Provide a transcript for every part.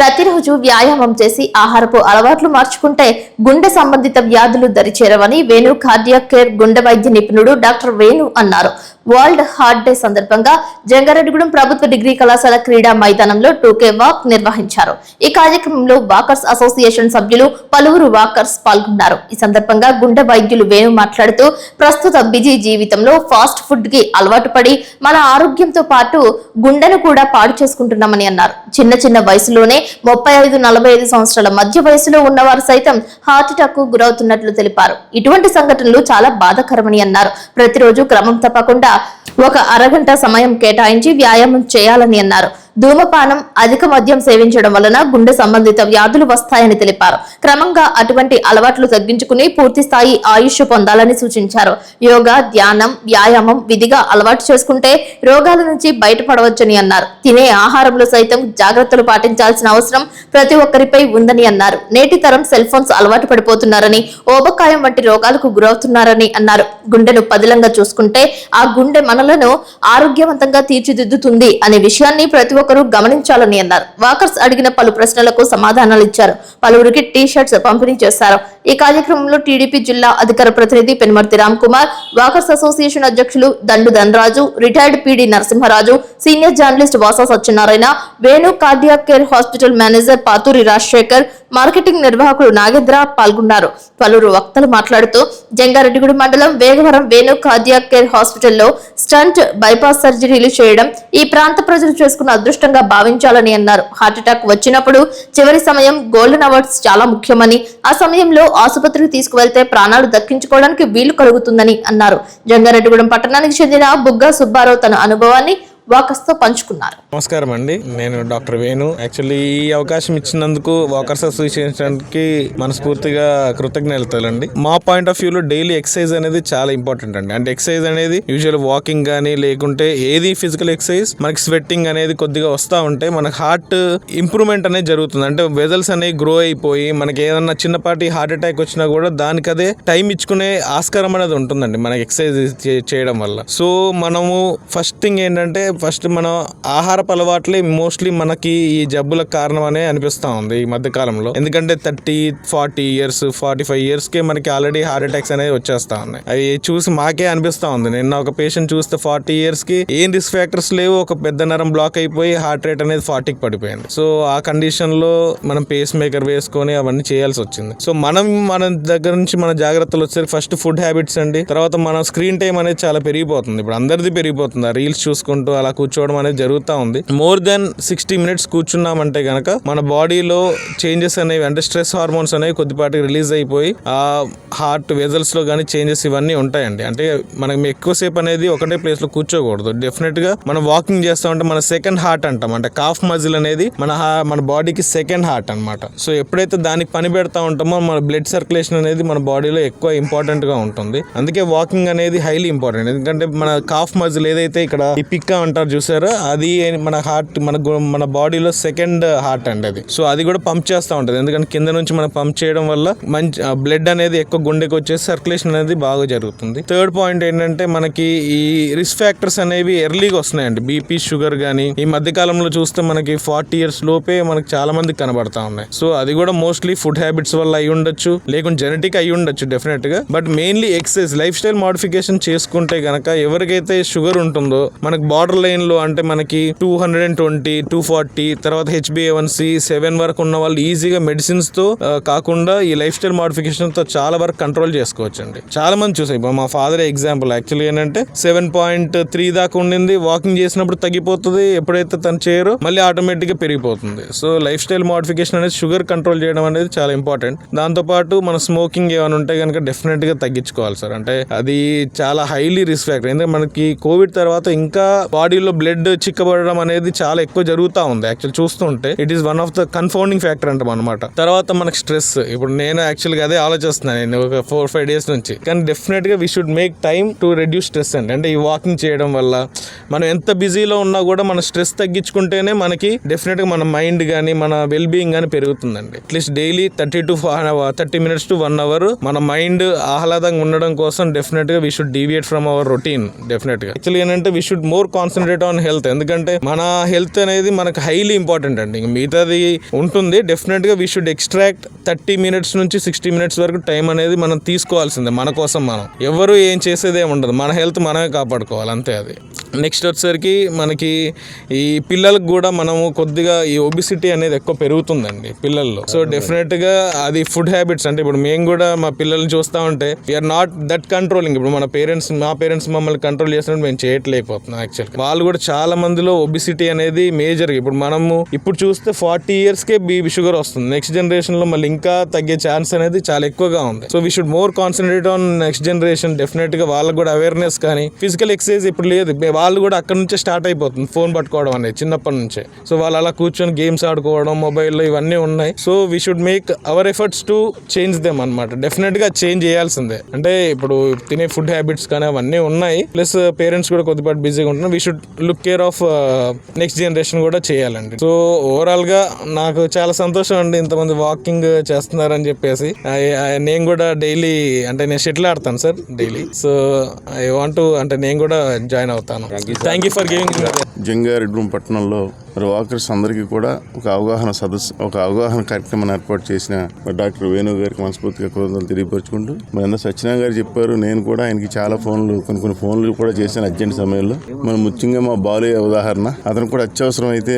ప్రతిరోజు వ్యాయామం చేసి ఆహారపు అలవాట్లు మార్చుకుంటే గుండె సంబంధిత వ్యాధులు దరిచేరవని వేణు కార్డియాక్ కేర్ గుండె వైద్య నిపుణుడు డాక్టర్ వేణు అన్నారు. వరల్డ్ హార్ట్ డే సందర్భంగా జంగారెడ్డిగూడెం ప్రభుత్వ డిగ్రీ కళాశాల క్రీడా మైదానంలో 2K వాక్ నిర్వహించారు. ఈ కార్యక్రమంలో వాకర్స్ అసోసియేషన్ సభ్యులు పలువురు వాకర్స్ పాల్గొన్నారు. ఈ సందర్భంగా గుండె వైద్యులు వేణు మాట్లాడుతూ ప్రస్తుత బిజీ జీవితంలో ఫాస్ట్ ఫుడ్ కి అలవాటు పడి మన ఆరోగ్యంతో పాటు గుండెను కూడా పాడు చేసుకుంటున్నామని అన్నారు. చిన్న చిన్న వయసులోనే 35-45 సంవత్సరాల మధ్య వయసులో ఉన్నవారు సైతం హార్ట్ అటాక్ కు గురవుతున్నట్లు తెలిపారు. ఇటువంటి సంఘటనలు చాలా బాధాకరమని అన్నారు. ప్రతిరోజు క్రమం తప్పకుండా ఒక అరగంట సమయం కేటాయించి వ్యాయామం చేయాలని అన్నారు. ధూమపానం, అధిక మద్యం సేవించడం వలన గుండె సంబంధిత వ్యాధులు వస్తాయని తెలిపారు. క్రమంగా అటువంటి అలవాట్లు తగ్గించుకుని పూర్తి స్థాయి ఆయుష్ పొందాలని సూచించారు. యోగా, ధ్యానం, వ్యాయామం విధిగా అలవాటు చేసుకుంటే రోగాల నుంచి బయటపడవచ్చని అన్నారు. తినే ఆహారంలో సైతం జాగ్రత్తలు పాటించాల్సిన అవసరం ప్రతి ఒక్కరిపై ఉందని అన్నారు. నేటి తరం సెల్ ఫోన్స్ అలవాటు పడిపోతున్నారని, ఓబకాయం వంటి రోగాలకు గురవుతున్నారని అన్నారు. గుండెను పదిలంగా చూసుకుంటే ఆ గుండె మనలను ఆరోగ్యవంతంగా తీర్చిదిద్దుతుంది అనే విషయాన్ని ప్రతి ఒక్కరూ గమనించాలని అన్నారు. వాకర్స్ అడిగిన పలు ప్రశ్నలకు సమాధానాలు ఇచ్చారు. పలువురికి టీ షర్ట్స్ పంపిణీ చేశారు. ఈ కార్యక్రమంలో టీడీపీ జిల్లా అధికార ప్రతినిధి పెనుమర్తి రామ్ కుమార్, వాకర్స్ అసోసియేషన్ అధ్యక్షులు Dandu Dhanaraju, retired PD Narasimharaju, senior journalist Vasa Satyanarayana, Venu cardiac care hospital manager Pathuri Rajasekhar, marketing నిర్వాహకుడు నాగేంద్ర పాల్గొన్నారు. పలువురు వక్తలు మాట్లాడుతూ జంగారెడ్డిగూడెం మండలం వేగవరం వేణు కార్డియాక్ కేర్ హాస్పిటల్లో స్టంట్, బైపాస్ సర్జరీలు చేయడం ఈ ప్రాంత ప్రజలు చేసుకున్న అదృష్టంగా భావించాలని అన్నారు. హార్ట్ అటాక్ వచ్చినప్పుడు చివరి సమయం గోల్డెన్ అవర్స్ చాలా ముఖ్యమని, ఆ సమయంలో ఆసుపత్రికి తీసుకువెళ్తే ప్రాణాలు దక్కించుకోవడానికి వీలు కలుగుతుందని అన్నారు. జంగారెడ్డిగూడెం పట్టణానికి చెందిన బుగ్గా సుబ్బారావు తన అనుభవాన్ని వాకర్స్ తో పంచుకున్నారు. నమస్కారం అండి, నేను డాక్టర్ వేణు. యాక్చువల్లీ ఈ అవకాశం ఇచ్చినందుకు వాకర్స్ అసోసియేషన్ కి మనస్ఫూర్తిగా కృతజ్ఞతలండి. మా పాయింట్ ఆఫ్ వ్యూలో డైలీ ఎక్సర్సైజ్ అనేది చాలా ఇంపార్టెంట్ అండి. అంటే ఎక్సర్సైజ్ అనేది యూజువల్ వాకింగ్ కానీ లేకుంటే ఏది ఫిజికల్ ఎక్సర్సైజ్ మనకి స్వెట్టింగ్ అనేది కొద్దిగా వస్తూ ఉంటే మనకి హార్ట్ ఇంప్రూవ్మెంట్ అనేది జరుగుతుంది. అంటే వెజల్స్ అనేవి గ్రో అయిపోయి మనకి ఏదన్నా చిన్నపాటి హార్ట్ అటాక్ వచ్చినా కూడా దానికి అదే టైం ఇచ్చుకునే ఆస్కారం అనేది ఉంటుందండి మనకి ఎక్సర్సైజ్ చేయడం వల్ల. సో మనము ఫస్ట్ థింగ్ ఏంటంటే మన ఆహారపు అలవాట్లే మోస్ట్లీ మనకి ఈ జబ్బులకు కారణం అనే అనిపిస్తా ఉంది ఈ మధ్య కాలంలో. ఎందుకంటే 30-40 ఇయర్స్ 45 ఇయర్స్ కే మనకి ఆల్రెడీ హార్ట్ అటాక్స్ అనేవి వచ్చేస్తా ఉన్నాయి. అవి చూసి మాకే అనిపిస్తా ఉంది. నిన్న ఒక పేషెంట్ చూస్తే 40 ఇయర్స్ కి ఏం రిస్క్ ఫ్యాక్టర్స్ లేవు, ఒక పెద్ద నరం బ్లాక్ అయిపోయి హార్ట్ రేట్ అనేది 40కి పడిపోయింది. సో ఆ కండిషన్ లో మనం పేస్ మేకర్ వేసుకొని అవన్నీ చేయాల్సి వచ్చింది. సో మన దగ్గర నుంచి మన జాగ్రత్తలు వచ్చేసరికి ఫస్ట్ ఫుడ్ హ్యాబిట్స్ అండి. తర్వాత మన స్క్రీన్ టైం అనేది చాలా పెరిగిపోతుంది. ఇప్పుడు అందరిది పెరిగిపోతుంది. ఆ రీల్స్ చూసుకుంటూ అలా కూర్చోవడం అనేది జరుగుతూ ఉంది. మోర్ దెన్ 60 మినిట్స్ కూర్చున్నామంటే గనక మన బాడీలో చేంజెస్ అనేవి, అంటే స్ట్రెస్ హార్మోన్స్ అనేవి కొద్దిపాటికి రిలీజ్ అయిపోయి ఆ హార్ట్ వెజల్స్ లో కానీ చేంజెస్ ఇవన్నీ ఉంటాయండి. అంటే మనం ఎక్కువసేపు అనేది ఒకటే ప్లేస్ లో కూర్చోకూడదు. డెఫినెట్ గా మనం వాకింగ్ చేస్తామంటే మన సెకండ్ హార్ట్ అంటాం. అంటే కాఫ్ మజిల్ అనేది మన బాడీకి సెకండ్ హార్ట్ అన్నమాట. సో ఎప్పుడైతే దానికి పని పెడతా ఉంటామో మన బ్లడ్ సర్క్యులేషన్ అనేది మన బాడీలో ఎక్కువ ఇంపార్టెంట్ గా ఉంటుంది. అందుకే వాకింగ్ అనేది హైలీ ఇంపార్టెంట్. ఎందుకంటే మన కాఫ్ మజిల్ ఏదైతే ఇక్కడ ఈ పిక్క అంటారు చూసారో, అది మన హార్ట్ మన బాడీలో సెకండ్ హార్ట్ అండి అది. సో అది కూడా పంప్ చేస్తూ ఉంటుంది. ఎందుకంటే కింద నుంచి మనం పంప్ చేయడం వల్ల మంచి బ్లడ్ అనేది ఎక్కువ గుండెకి వచ్చేసి సర్క్యులేషన్ అనేది బాగా జరుగుతుంది. థర్డ్ పాయింట్ ఏంటంటే మనకి ఈ రిస్క్ ఫ్యాక్టర్స్ అనేవి ఎర్లీగా వస్తున్నాయండి. బీపీ, షుగర్ కానీ ఈ మధ్య కాలంలో చూస్తే మనకి 40 ఇయర్స్ లోపే మనకి చాలా మంది కనబడతా ఉన్నాయి. సో అది కూడా మోస్ట్లీ ఫుడ్ హ్యాబిట్స్ వల్ల అయి ఉండొచ్చు, లేకుంటే జెనెటిక్ అయి ఉండొచ్చు డెఫినెట్ గా. But mainly exercise, life style modification చేసుకుంటే గనక ఎవరికైతే షుగర్ ఉంటుందో మనకి బార్డర్ లైన్ లో, అంటే మనకి 220, 240 తర్వాత HbA1c 7 వరకు ఉన్న వాళ్ళు ఈజీగా మెడిసిన్స్ తో కాకుండా ఈ లైఫ్ స్టైల్ మోడిఫికేషన్ తో చాలా వరకు కంట్రోల్ చేసుకోవచ్చు అండి. చాలా మంది చూసాయి. మా ఫాదర్ ఎగ్జాంపుల్ యాక్చువల్లీ ఏంటంటే 7.3 దాకా ఉండింది, వాకింగ్ చేసినప్పుడు తగ్గిపోతుంది, ఎప్పుడైతే తను చేయరో మళ్ళీ ఆటోమేటిక్ గా పెరిగిపోతుంది. సో లైఫ్ స్టైల్ మోడిఫికేషన్ అనేది షుగర్ కంట్రోల్ చేయడం అనేది చాలా ఇంపార్టెంట్. దాంతో పాటు మన స్మోకింగ్ ఏమైనా ఉంటే కనుక డెఫినెట్ గా తగ్గించుకోవాలి సార్. అంటే అది చాలా హైలీ రిస్క్ ఫ్యాక్టర్. ఎందుకంటే మనకి కోవిడ్ తర్వాత ఇంకా బాడీలో బ్లడ్ చిక్కబడడం అనేది చాలా ఎక్కువ జరుగుతూ ఉంది. యాక్చువల్ చూస్తుంటే it is one of the confounding factor అంటాం అనమాట. తర్వాత మనకి స్ట్రెస్, ఇప్పుడు నేను యాక్చువల్గా అదే ఆలోచిస్తున్నాను నేను ఒక 4-5 డేస్ నుంచి. కానీ డెఫినెట్ గా we should make time to reduce stress అండి. అంటే ఈ వాకింగ్ చేయడం వల్ల మనం ఎంత బిజీలో ఉన్నా కూడా మన స్ట్రెస్ తగ్గించుకుంటేనే మనకి డెఫినెట్ గా మన మైండ్ కానీ మన వెల్ బీయింగ్ కానీ పెరుగుతుందండి. At least daily 30 minutes to 1 hour మన మైండ్ ఆహ్లాదంగా ఉండడం కోసం డెఫినెట్ గా we should deviate from our routine. Definite గా యాక్చువల్లీ ఏంటంటే we should more concentrate concentrate on health. ఎందుకంటే మన హెల్త్ అనేది మనకు హైలీ ఇంపార్టెంట్ అండి. మిగతాది ఉంటుంది డెఫినెట్ గా వీ షుడ్ ఎక్స్ట్రాక్ట్ 30 minutes నుంచి 60 minutes వరకు టైం అనేది మనం తీసుకోవాల్సిందే మన కోసం. మనం ఎవరు ఏం చేసేదే ఉండదు, మన హెల్త్ మనమే కాపాడుకోవాలి అంతే. అది నెక్స్ట్ వచ్చేసరికి మనకి ఈ పిల్లలకు కూడా మనము కొద్దిగా ఈ ఒబిసిటీ అనేది ఎక్కువ పెరుగుతుందండి పిల్లల్లో. సో డెఫినెట్ గా అది ఫుడ్ హ్యాబిట్స్. అంటే ఇప్పుడు మేము కూడా మా పిల్లల్ని చూస్తూ ఉంటే వీఆర్ నాట్ దట్ కంట్రోలింగ్. ఇప్పుడు మా పేరెంట్స్ మమ్మల్ని కంట్రోల్ చేసినట్టు మేము చేయట్లేకపోతున్నాం. యాక్చువల్గా వాళ్ళు కూడా చాలా మందిలో ఒబిసిటీ అనేది మేజర్. ఇప్పుడు మనము ఇప్పుడు చూస్తే 40 yearsకే బీపీ షుగర్ వస్తుంది. నెక్స్ట్ జనరేషన్ లో మళ్ళీ ఇంకా తగ్గే ఛాన్స్ అనేది చాలా ఎక్కువగా ఉంది. So we should more concentrate on next generation. Definite గా వాళ్ళకి కూడా అవేర్నెస్ కానీ ఫిజికల్ ఎక్సర్సైజ్ ఇప్పుడు లేదు. వాళ్ళు కూడా అక్కడ నుంచే స్టార్ట్ అయిపోతుంది ఫోన్ పట్టుకోవడం అనేది చిన్నప్పటి నుంచే. సో వాళ్ళు అలా కూర్చొని గేమ్స్ ఆడుకోవడం మొబైల్లో ఇవన్నీ ఉన్నాయి. So we should make our efforts to change them అనమాట. డెఫినెట్ గా చేంజ్ చేయాల్సిందే. అంటే ఇప్పుడు తినే ఫుడ్ హ్యాబిట్స్ కానీ అవన్నీ ఉన్నాయి. ప్లస్ పేరెంట్స్ కూడా కొద్దిపాటు బిజీగా ఉంటున్నారు. We should look care of next generation కూడా చేయాలండి. సో ఓవరాల్ గా నాకు చాలా సంతోషం అండి ఇంతమంది వాకింగ్ చేస్తున్నారని చెప్పేసి. నేను కూడా డైలీ అంటే నేను షటిల్ ఆడతాను sir daily. So I want to అంటే నేను కూడా జాయిన్ అవుతాను. Thank you for giving. Jangareddy పట్టణంలో మరి వాకర్స్ అందరికీ కూడా ఒక అవగాహన కార్యక్రమాన్ని ఏర్పాటు చేసిన డాక్టర్ వేణు గారికి మనస్ఫూర్తిగా కృతజ్ఞతలు తెలియపరుచుకుంటూ మరి అందరూ సత్యనారాయణ గారు చెప్పారు. నేను కూడా ఆయనకి చాలా కొన్ని ఫోన్లు కూడా చేశాను అర్జెంట్ సమయంలో. మనం ముఖ్యంగా మా బాలయ్య ఉదాహరణ, అతను కూడా అత్యవసరం అయితే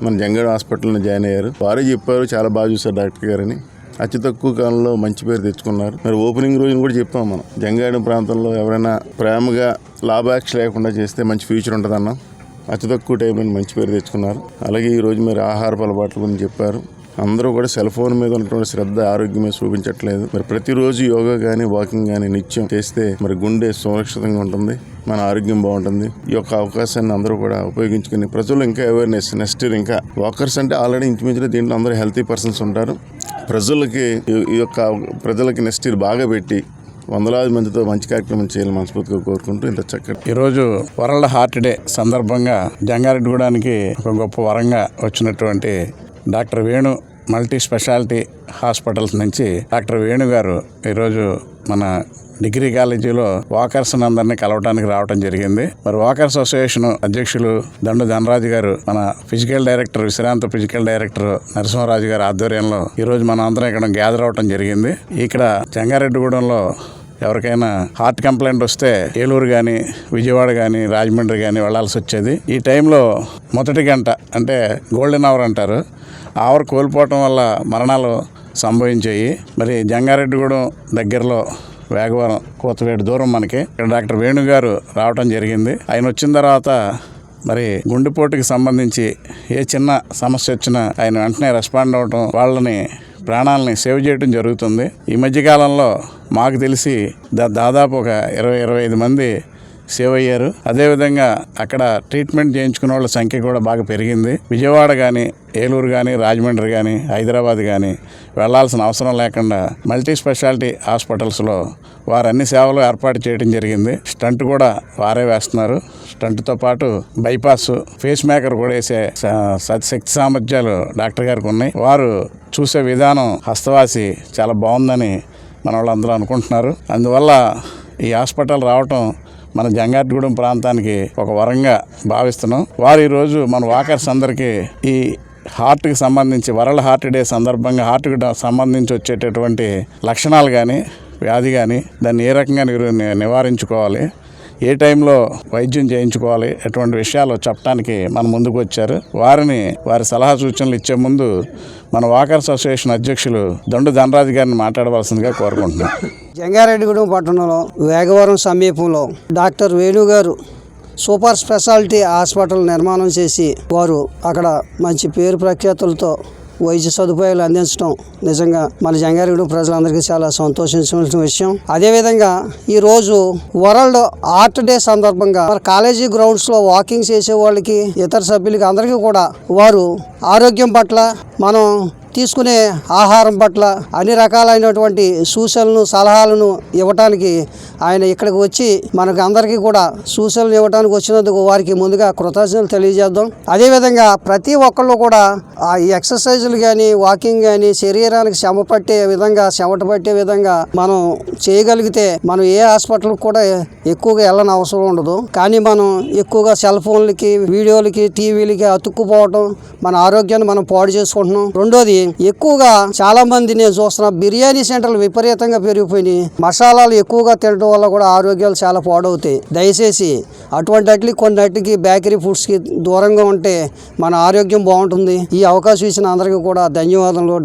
మన జంగారెడ్డి హాస్పిటల్లో జాయిన్ అయ్యారు. వారే చెప్పారు చాలా బాగా చూశారు డాక్టర్ గారని. అతి తక్కువ కాలంలో మంచి పేరు తెచ్చుకున్నారు. మరి ఓపెనింగ్ రోజున కూడా చెప్పాం మనం, జంగారెడ్డి ప్రాంతంలో ఎవరైనా ప్రేమగా లాభాక్ష లేకుండా చేస్తే మంచి ఫ్యూచర్ ఉంటుందన్నాం. అతి తక్కువ టైంలో మంచి పేరు తెచ్చుకున్నారు. అలాగే ఈరోజు మరి ఆహారపు అలవాట్ల గురించి చెప్పారు. అందరూ కూడా సెల్ ఫోన్ మీద ఉన్నటువంటి శ్రద్ధ ఆరోగ్యం మీద చూపించట్లేదు. మరి ప్రతిరోజు యోగా కానీ వాకింగ్ కానీ నిత్యం చేస్తే మరి గుండె సురక్షితంగా ఉంటుంది, మన ఆరోగ్యం బాగుంటుంది. ఈ యొక్క అవకాశాన్ని అందరూ కూడా ఉపయోగించుకుని ప్రజలు ఇంకా అవేర్నెస్ నెక్స్ట్ ఇంకా వాకర్స్ అంటే ఆల్రెడీ ఇంచుమించుగా దీంట్లో అందరూ హెల్తీ పర్సన్స్ ఉంటారు. ప్రజలకి నెక్స్ట్ ఇయర్ బాగా పెట్టి వందలాది మందితో మంచి కార్యక్రమం చేయాలని మనస్ఫూర్తిగా కోరుకుంటూ ఇంత చక్కటి ఈరోజు వరల్డ్ హార్ట్ డే సందర్భంగా జంగారెడ్డిగూడానికి ఒక గొప్ప వరంగా వచ్చినటువంటి doctor Venu multi speciality hospitals నుంచి డాక్టర్ వేణు గారు ఈరోజు మన డిగ్రీ కాలేజీలో వాకర్స్ అందరినీ కలవడానికి రావడం జరిగింది. మరి వాకర్స్ అసోసియేషన్ అధ్యక్షులు దండు ధనరాజు గారు, మన ఫిజికల్ డైరెక్టర్ విశ్రాంత ఫిజికల్ డైరెక్టర్ నరసింహరాజు గారి ఆధ్వర్యంలో ఈరోజు మన అందరం ఇక్కడ గ్యాదర్ అవడం జరిగింది. ఇక్కడ జంగారెడ్డిగూడెంలో ఎవరికైనా హార్ట్ కంప్లైంట్ వస్తే ఏలూరు కానీ విజయవాడ కానీ రాజమండ్రి కానీ వెళ్లాల్సి వచ్చేది. ఈ టైంలో మొదటి గంట అంటే గోల్డెన్ అవర్ అంటారు, ఆ అవర్ కోల్పోవటం వల్ల మరణాలు సంభవించాయి. మరి జంగారెడ్డిగూడెం దగ్గరలో వేగవరం కోతవేడు దూరం మనకి ఇక్కడ డాక్టర్ వేణు గారు రావటం జరిగింది. ఆయన వచ్చిన తర్వాత మరి గుండెపోటుకి సంబంధించి ఏ చిన్న సమస్య వచ్చినా ఆయన వెంటనే రెస్పాండ్ అవ్వటం, వాళ్ళని ప్రాణాలని సేవ్ చేయడం జరుగుతుంది. ఈ మధ్యకాలంలో మాకు తెలిసి దాదాపు ఒక 20-25 మంది సేవ్ అయ్యారు. అదేవిధంగా అక్కడ ట్రీట్మెంట్ చేయించుకునే వాళ్ళ సంఖ్య కూడా బాగా పెరిగింది. విజయవాడ కానీ ఏలూరు కానీ రాజమండ్రి కానీ హైదరాబాద్ కానీ వెళ్లాల్సిన అవసరం లేకుండా మల్టీ స్పెషాలిటీ హాస్పిటల్స్లో వారు అన్ని సేవలు ఏర్పాటు చేయడం జరిగింది. స్టంట్ కూడా వారే వేస్తున్నారు. స్టంట్తో పాటు బైపాస్, ఫేస్ మేకర్ కూడా వేసే శక్తి సామర్థ్యాలు డాక్టర్ గారికి ఉన్నాయి. వారు చూసే విధానం హస్తవాసి చాలా బాగుందని మన వాళ్ళందరూ అనుకుంటున్నారు. అందువల్ల ఈ హాస్పిటల్ రావటం మన జంగారెడ్డిగూడెం ప్రాంతానికి ఒక వరంగా భావిస్తున్నాం. వారు ఈరోజు మన వాకర్స్ అందరికీ ఈ హార్ట్కి సంబంధించి వరల్డ్ హార్ట్ డే సందర్భంగా హార్ట్కి సంబంధించి వచ్చేటటువంటి లక్షణాలు కానీ వ్యాధి కానీ దాన్ని ఏ రకంగా నివారించుకోవాలి, ఏ టైంలో వైద్యం చేయించుకోవాలి, ఎటువంటి విషయాలు చెప్పడానికి మన ముందుకు వచ్చారు. వారి సలహా సూచనలు ఇచ్చే ముందు మన వాకర్స్ అసోసియేషన్ అధ్యక్షులు దండు ధనరాజు గారిని మాట్లాడవలసిందిగా కోరుకుంటున్నాం. జంగారెడ్డిగూడెం పట్టణంలో వేగవరం సమీపంలో డాక్టర్ వేణు గారు సూపర్ స్పెషాలిటీ హాస్పిటల్ నిర్మాణం చేసి వారు అక్కడ మంచి పేరు ప్రఖ్యాతులతో వైద్య సదుపాయాలు అందించడం నిజంగా మన జంగారెడ్డిగూడెం ప్రజలందరికీ చాలా సంతోషించవలసిన విషయం. అదేవిధంగా ఈరోజు వరల్డ్ హార్ట్ డే సందర్భంగా మన కాలేజీ గ్రౌండ్స్లో వాకింగ్ చేసే వాళ్ళకి ఇతర సభ్యులకి అందరికీ కూడా వారు ఆరోగ్యం పట్ల మనం తీసుకునే ఆహారం పట్ల అన్ని రకాలైనటువంటి సూచనలను సలహాలను ఇవ్వటానికి ఆయన ఇక్కడికి వచ్చి మనకు అందరికీ కూడా సూచనలు ఇవ్వడానికి వచ్చినందుకు వారికి ముందుగా కృతజ్ఞతలు తెలియజేద్దాం. అదేవిధంగా ప్రతి ఒక్కళ్ళు కూడా ఆ ఎక్సర్సైజులు కానీ వాకింగ్ కానీ శరీరానికి శ్రమ పట్టే విధంగా మనం చేయగలిగితే మనం ఏ హాస్పిటల్కి కూడా ఎక్కువగా వెళ్ళని అవసరం ఉండదు. కానీ మనం ఎక్కువగా సెల్ ఫోన్లకి వీడియోలకి టీవీలకి అతుక్కుపోవటం మన ఆరోగ్యాన్ని మనం పాడు చేసుకుంటున్నాం. రెండోది ఎక్కువగా చాలా మంది నేను చూస్తున్నా బిర్యానీ సెంటర్లు విపరీతంగా పెరిగిపోయినాయి. మసాలాలు ఎక్కువగా తినడం వల్ల కూడా ఆరోగ్యాలు చాలా పాడవుతాయి. దయచేసి అటువంటి కొన్నిటికి బేకరీ ఫుడ్స్కి దూరంగా ఉంటే మన ఆరోగ్యం బాగుంటుంది. ఈ అవకాశం ఇచ్చిన అందరికీ కూడా ధన్యవాదాలు.